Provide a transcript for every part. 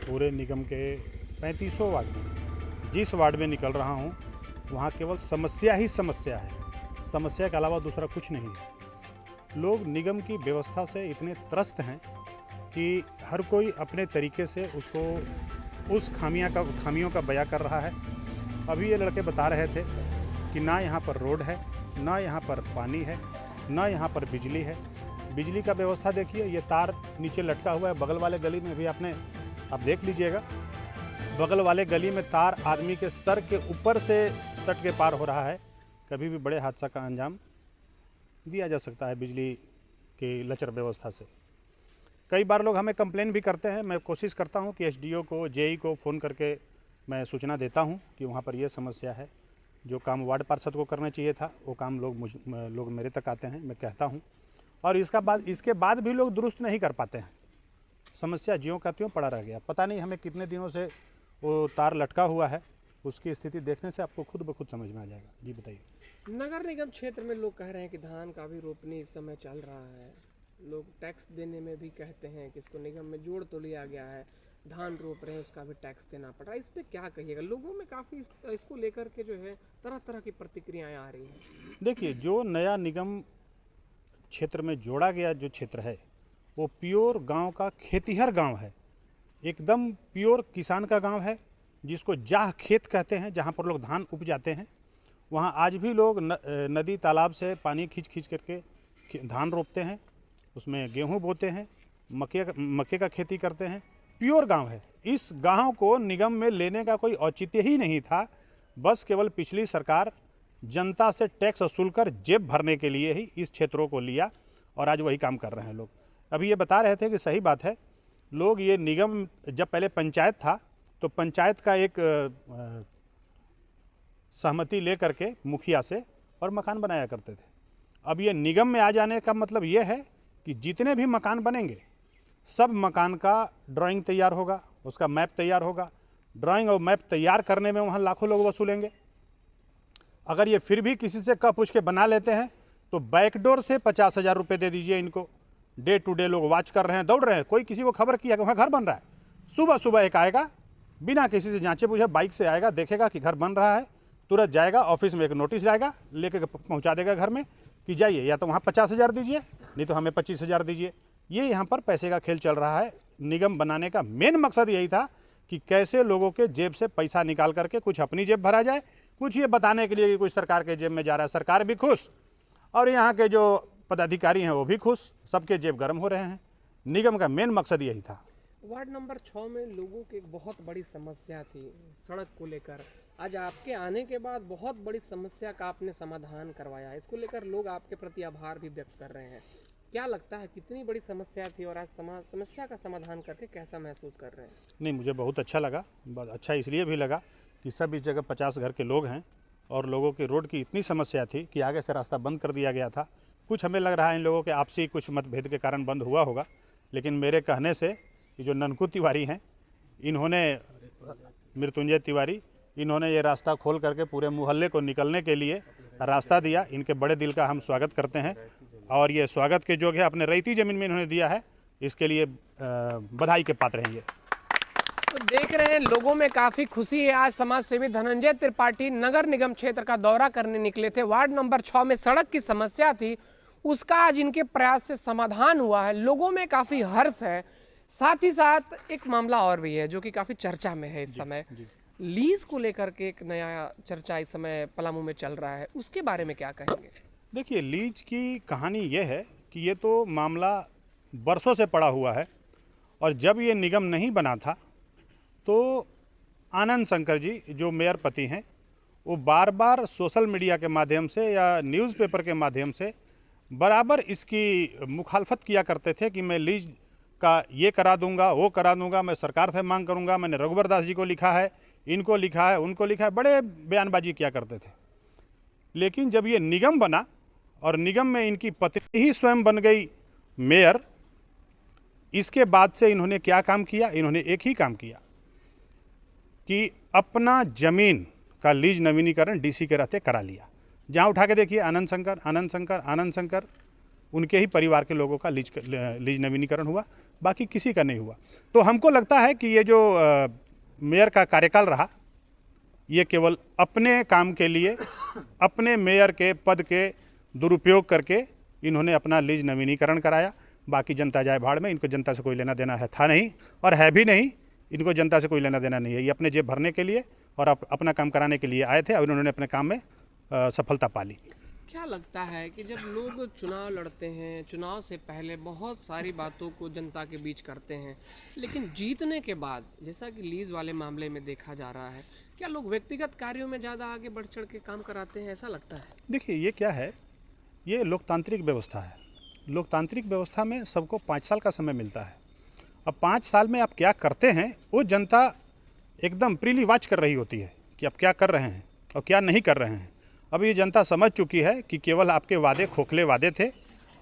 पूरे निगम के 3500 वार्ड में, जिस वार्ड में निकल रहा हूँ वहाँ केवल समस्या ही समस्या है, समस्या के अलावा दूसरा कुछ नहीं है। लोग निगम की व्यवस्था से इतने त्रस्त हैं कि हर कोई अपने तरीके से उसको उस खामियों का बयां कर रहा है। अभी ये लड़के बता रहे थे कि ना यहाँ पर रोड है, ना यहाँ पर पानी है, ना यहाँ पर बिजली है। बिजली का व्यवस्था देखिए, ये तार नीचे लटका हुआ है। बगल वाले गली में भी आप देख लीजिएगा, बगल वाले गली में तार आदमी के सर के ऊपर से सट के पार हो रहा है। कभी भी बड़े हादसा का अंजाम दिया जा सकता है बिजली की लचर व्यवस्था से। कई बार लोग हमें कंप्लेन भी करते हैं। मैं कोशिश करता हूं कि एसडीओ को, जेई को फ़ोन करके मैं सूचना देता हूं कि वहां पर यह समस्या है। जो काम वार्ड पार्षद को करना चाहिए था वो काम लोग मेरे तक आते हैं, मैं कहता हूं, और इसके बाद भी लोग दुरुस्त नहीं कर पाते हैं। समस्या ज्यों का त्यों पड़ा रह गया। पता नहीं हमें कितने दिनों से वो तार लटका हुआ है, उसकी स्थिति देखने से आपको खुद ब खुद समझ में आ जाएगा। जी बताइए। नगर निगम क्षेत्र में लोग कह रहे हैं कि धान का भी रोपनी इस समय चल रहा है। लोग टैक्स देने में भी कहते हैं कि इसको निगम में जोड़ तो लिया गया है, धान रोप रहे हैं उसका भी टैक्स देना पड़ रहा है। इस पर क्या कहिएगा? लोगों में काफ़ी इसको लेकर के जो है तरह तरह की प्रतिक्रियाएं आ रही हैं। देखिए, जो नया निगम क्षेत्र में जोड़ा गया जो क्षेत्र है वो प्योर गांव का खेतीहर गांव है, एकदम प्योर किसान का गांव है, जिसको जाह खेत कहते हैं, जहां पर लोग धान उपजाते हैं। वहां आज भी लोग नदी तालाब से पानी खींच करके धान रोपते हैं, उसमें गेहूं बोते हैं, मक्के का खेती करते हैं। प्योर गांव है। इस गांव को निगम में लेने का कोई औचित्य ही नहीं था। बस केवल पिछली सरकार जनता से टैक्स वसूल कर जेब भरने के लिए ही इस क्षेत्रों को लिया और आज वही काम कर रहे हैं लोग। अभी ये बता रहे थे कि सही बात है, लोग ये निगम, जब पहले पंचायत था तो पंचायत का एक सहमति ले करके मुखिया से और मकान बनाया करते थे। अब ये निगम में आ जाने का मतलब ये है कि जितने भी मकान बनेंगे सब मकान का ड्राइंग तैयार होगा, उसका मैप तैयार होगा। ड्राइंग और मैप तैयार करने में वहाँ लाखों लोग वसूलेंगे। अगर ये फिर भी किसी से कह पूछ के बना लेते हैं तो बैकडोर से 50,000 रुपये दे दीजिए इनको। डे टू डे लोग वॉच कर रहे हैं, दौड़ रहे हैं। कोई किसी को खबर किया कि वहाँ घर बन रहा है, सुबह सुबह एक आएगा, बिना किसी से जांचे पूछे बाइक से आएगा, देखेगा कि घर बन रहा है, तुरंत जाएगा ऑफिस में, एक नोटिस जाएगा, लेकर पहुँचा देगा घर में कि जाइए या तो वहाँ 50,000 दीजिए, नहीं तो हमें 25,000 दीजिए। ये यहाँ पर पैसे का खेल चल रहा है। निगम बनाने का मेन मकसद यही था कि कैसे लोगों के जेब से पैसा निकाल करके कुछ अपनी जेब भरा जाए, कुछ ये बताने के लिए कि कुछ सरकार के जेब में जा रहा है। सरकार भी खुश और यहाँ के जो पदाधिकारी हैं वो भी खुश, सबके जेब गर्म हो रहे हैं। निगम का मेन मकसद यही था। वार्ड नंबर 6 में लोगों की एक बहुत बड़ी समस्या थी सड़क को लेकर। आज आपके आने के बाद बहुत बड़ी समस्या का आपने समाधान करवाया। इसको लेकर लोग आपके प्रति आभार भी व्यक्त कर रहे हैं। क्या लगता है कितनी बड़ी समस्या थी और आज समस्या का समाधान करके कैसा महसूस कर रहे हैं? नहीं, मुझे बहुत अच्छा लगा। अच्छा इसलिए भी लगा कि सब इस जगह 50 घर के लोग हैं और लोगों की रोड की इतनी समस्या थी कि आगे से रास्ता बंद कर दिया गया था। कुछ हमें लग रहा है इन लोगों के आपसी कुछ मतभेद के कारण बंद हुआ होगा, लेकिन मेरे कहने से ये जो ननकू तिवारी हैं, इन्होंने, मृत्युंजय तिवारी, इन्होंने ये रास्ता खोल करके पूरे मोहल्ले को निकलने के लिए रास्ता दिया। इनके बड़े दिल का हम स्वागत करते हैं और ये स्वागत के योग्य अपने रईती ज़मीन में इन्होंने दिया है, इसके लिए बधाई के पात्र हैं ये। तो देख रहे हैं लोगों में काफ़ी खुशी है। आज समाज सेवी धनंजय त्रिपाठी नगर निगम क्षेत्र का दौरा करने निकले थे। वार्ड नंबर 6 में सड़क की समस्या थी, उसका आज इनके प्रयास से समाधान हुआ है। लोगों में काफ़ी हर्ष है। साथ ही साथ एक मामला और भी है जो कि काफ़ी चर्चा में है इस समय। लीज को लेकर के एक नया चर्चा इस समय पलामू में चल रहा है, उसके बारे में क्या कहेंगे? देखिए, लीज की कहानी ये है कि ये तो मामला बरसों से पड़ा हुआ है और जब ये निगम नहीं बना था तो आनंद शंकर जी जो मेयर पति हैं, वो बार बार सोशल मीडिया के माध्यम से या न्यूज़पेपर के माध्यम से बराबर इसकी मुखालफत किया करते थे कि मैं लीज का ये करा दूंगा, वो करा दूंगा, मैं सरकार से मांग करूंगा। मैंने रघुवर दास जी को लिखा है, इनको लिखा है, उनको लिखा है, बड़े बयानबाजी किया करते थे। लेकिन जब ये निगम बना और निगम में इनकी पत्नी ही स्वयं बन गई मेयर, इसके बाद से इन्होंने क्या काम किया? इन्होंने एक ही काम किया कि अपना जमीन का लीज नवीनीकरण डीसी के रहते करा लिया। जहां उठा के देखिए आनंद शंकर, आनंद शंकर, आनंद शंकर। उनके ही परिवार के लोगों का लीज नवीनीकरण हुआ, बाकी किसी का नहीं हुआ। तो हमको लगता है कि ये जो मेयर का कार्यकाल रहा, ये केवल अपने काम के लिए, अपने मेयर के पद के दुरुपयोग करके इन्होंने अपना लीज नवीनीकरण कराया। बाकी जनता जाए भाड़ में, इनको जनता से कोई लेना देना है था नहीं और है भी नहीं। इनको जनता से कोई लेना देना नहीं है। ये अपने जेब भरने के लिए और अपना काम कराने के लिए आए थे और इन्होंने अपने काम में सफलता पा ली। क्या लगता है कि जब लोग चुनाव लड़ते हैं, चुनाव से पहले बहुत सारी बातों को जनता के बीच करते हैं, लेकिन जीतने के बाद, जैसा कि लीज वाले मामले में देखा जा रहा है, क्या लोग व्यक्तिगत कार्यों में ज़्यादा आगे बढ़ चढ़ के काम कराते हैं, ऐसा लगता है? देखिए, ये क्या है, ये लोकतांत्रिक व्यवस्था है। लोकतांत्रिक व्यवस्था में सबको 5 साल का समय मिलता है। अब 5 साल में आप क्या करते हैं, वो जनता एकदम प्रीली वॉच कर रही होती है कि आप क्या कर रहे हैं और क्या नहीं कर रहे हैं। अब ये जनता समझ चुकी है कि केवल आपके वादे खोखले वादे थे।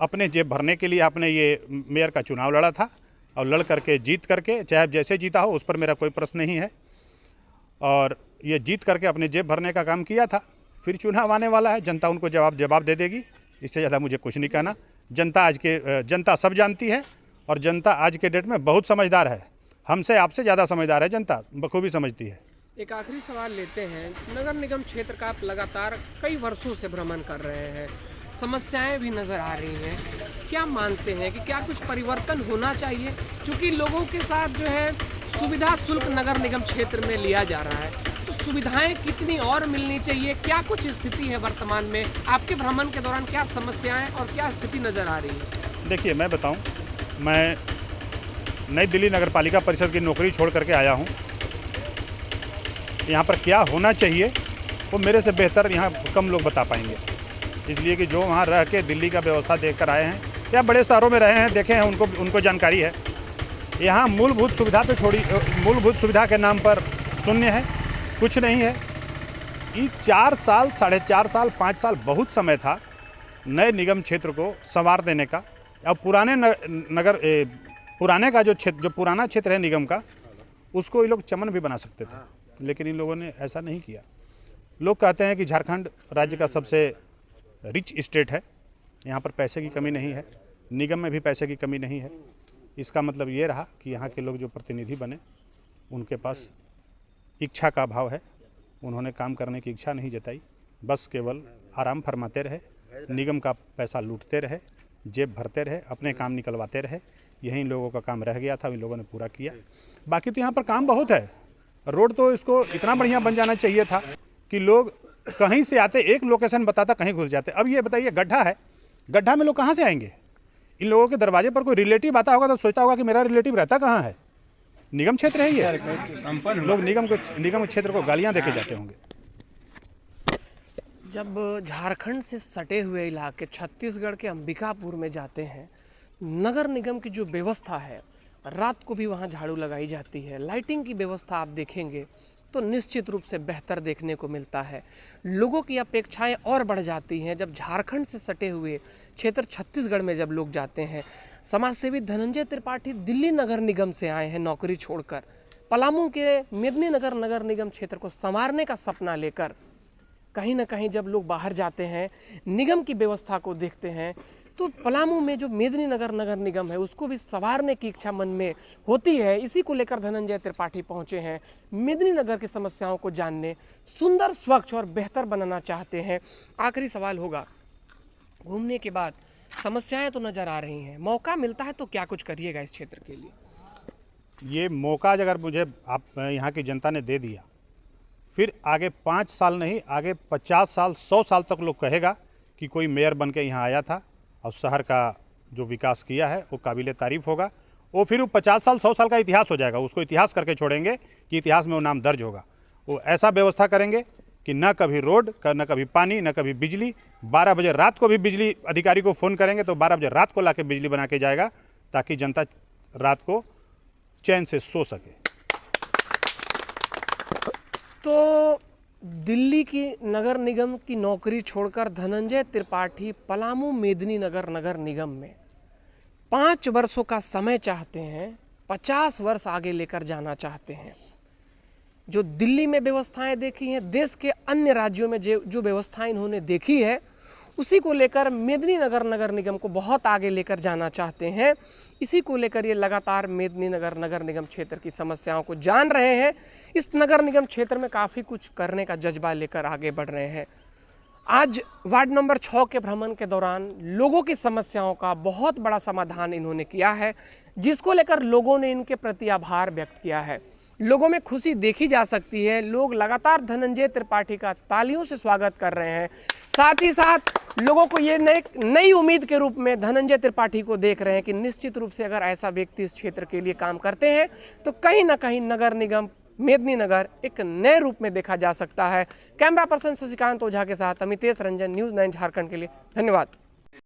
अपने जेब भरने के लिए आपने ये मेयर का चुनाव लड़ा था और लड़ करके जीत करके, चाहे जैसे जीता हो उस पर मेरा कोई प्रश्न नहीं है, और ये जीत करके अपने जेब भरने का काम किया था। फिर चुनाव आने वाला है, जनता उनको जवाब दे देगी। इससे ज़्यादा मुझे कुछ नहीं कहना। जनता सब जानती है और जनता आज के डेट में बहुत समझदार है। हमसे आपसे ज़्यादा समझदार है जनता, बखूबी समझती है। एक आखिरी सवाल लेते हैं। नगर निगम क्षेत्र का आप लगातार कई वर्षों से भ्रमण कर रहे हैं, समस्याएं भी नज़र आ रही हैं। क्या मानते हैं कि क्या कुछ परिवर्तन होना चाहिए? क्योंकि लोगों के साथ जो है सुविधा शुल्क नगर निगम क्षेत्र में लिया जा रहा है, तो सुविधाएं कितनी और मिलनी चाहिए? क्या कुछ स्थिति है वर्तमान में? आपके भ्रमण के दौरान क्या समस्याएं और क्या स्थिति नज़र आ रही है? देखिए, मैं बताऊं, मैं नई दिल्ली नगर पालिका परिषद की नौकरी छोड़ करके आया हूं। यहाँ पर क्या होना चाहिए वो मेरे से बेहतर यहाँ कम लोग बता पाएंगे, इसलिए कि जो वहाँ रह के दिल्ली का व्यवस्था देख कर आए हैं या बड़े शहरों में रहे हैं, देखे हैं, उनको जानकारी है। यहाँ मूलभूत सुविधा तो छोड़ी, मूलभूत सुविधा के नाम पर शून्य है, कुछ नहीं है। ये 4 साल, 4.5 साल, 5 साल बहुत समय था नए निगम क्षेत्र को संवार देने का। अब पुराने का जो पुराना क्षेत्र है निगम का, उसको ये लोग चमन भी बना सकते थे, लेकिन इन लोगों ने ऐसा नहीं किया। लोग कहते हैं कि झारखंड राज्य का सबसे रिच स्टेट है, यहाँ पर पैसे की कमी नहीं है, निगम में भी पैसे की कमी नहीं है। इसका मतलब ये रहा कि यहाँ के लोग जो प्रतिनिधि बने, उनके पास इच्छा का अभाव है। उन्होंने काम करने की इच्छा नहीं जताई, बस केवल आराम फरमाते रहे, निगम का पैसा लूटते रहे, जेब भरते रहे, अपने काम निकलवाते रहे। यही इन लोगों का काम रह गया था, इन लोगों ने पूरा किया। बाकी तो यहाँ पर काम बहुत है। रोड तो इसको इतना बढ़िया बन जाना चाहिए था कि लोग कहीं से आते, एक लोकेशन बताता, कहीं घुस जाते। अब ये बताइए, गड्ढा है, गड्ढा में लोग कहाँ से आएंगे? इन लोगों के दरवाजे पर कोई रिलेटिव आता होगा तो सोचता होगा कि मेरा रिलेटिव रहता कहाँ है। निगम क्षेत्र है ये, लोग निगम क्षेत्र को गालियाँ देके जाते होंगे। जब झारखंड से सटे हुए इलाके छत्तीसगढ़ के अंबिकापुर में जाते हैं, नगर निगम की जो व्यवस्था है, रात को भी वहाँ झाड़ू लगाई जाती है, लाइटिंग की व्यवस्था आप देखेंगे तो निश्चित रूप से बेहतर देखने को मिलता है। लोगों की अपेक्षाएं और बढ़ जाती हैं जब झारखंड से सटे हुए क्षेत्र छत्तीसगढ़ में जब लोग जाते हैं। समाजसेवी धनंजय त्रिपाठी दिल्ली नगर निगम से आए हैं नौकरी छोड़कर, पलामू के मेदिनीनगर नगर निगम क्षेत्र को संवारने का सपना लेकर। कहीं ना कहीं जब लोग बाहर जाते हैं, निगम की व्यवस्था को देखते हैं, तो पलामू में जो मेदिनीनगर नगर निगम है उसको भी संवारने की इच्छा मन में होती है। इसी को लेकर धनंजय त्रिपाठी पहुंचे हैं, मेदिनीनगर की समस्याओं को जानने, सुंदर, स्वच्छ और बेहतर बनाना चाहते हैं। आखिरी सवाल होगा, घूमने के बाद समस्याएं तो नज़र आ रही हैं, मौका मिलता है तो क्या कुछ करिएगा इस क्षेत्र के लिए? ये मौका अगर मुझे आप यहाँ की जनता ने दे दिया, फिर आगे 5 साल नहीं, आगे 50 साल, 100 साल तक लोग कहेगा कि कोई मेयर बन के यहाँ आया था और शहर का जो विकास किया है वो काबिल तारीफ़ होगा। वो फिर 50 साल, 100 साल का इतिहास हो जाएगा, उसको इतिहास करके छोड़ेंगे कि इतिहास में वो नाम दर्ज होगा। वो ऐसा व्यवस्था करेंगे कि न कभी रोड, न कभी पानी, न कभी बिजली। 12 बजे रात को भी बिजली अधिकारी को फ़ोन करेंगे तो 12 बजे रात को लाके बिजली बना के जाएगा, ताकि जनता रात को चैन से सो सके। तो दिल्ली की नगर निगम की नौकरी छोड़कर धनंजय त्रिपाठी पलामू मेदिनीनगर नगर निगम में 5 वर्षों का समय चाहते हैं, 50 वर्ष आगे लेकर जाना चाहते हैं। जो दिल्ली में व्यवस्थाएं देखी हैं, देश के अन्य राज्यों में जो व्यवस्थाएं इन्होंने देखी है, उसी को लेकर मेदिनीनगर नगर निगम को बहुत आगे लेकर जाना चाहते हैं। इसी को लेकर ये लगातार मेदिनीनगर नगर निगम क्षेत्र की समस्याओं को जान रहे हैं। इस नगर निगम क्षेत्र में काफ़ी कुछ करने का जज्बा लेकर आगे बढ़ रहे हैं। आज वार्ड नंबर 6 के भ्रमण के दौरान लोगों की समस्याओं का बहुत बड़ा समाधान इन्होंने किया है, जिसको लेकर लोगों ने इनके प्रति आभार व्यक्त किया है। लोगों में खुशी देखी जा सकती है। लोग लगातार धनंजय त्रिपाठी का तालियों से स्वागत कर रहे हैं। साथ ही साथ लोगों को ये नई उम्मीद के रूप में धनंजय त्रिपाठी को देख रहे हैं कि निश्चित रूप से अगर ऐसा व्यक्ति इस क्षेत्र के लिए काम करते हैं तो कहीं ना कहीं नगर निगम मेदिनीनगर एक नए रूप में देखा जा सकता है। कैमरा पर्सन शशिकांत ओझा के साथ अमितेश रंजन, न्यूज़ 9 झारखंड के लिए धन्यवाद।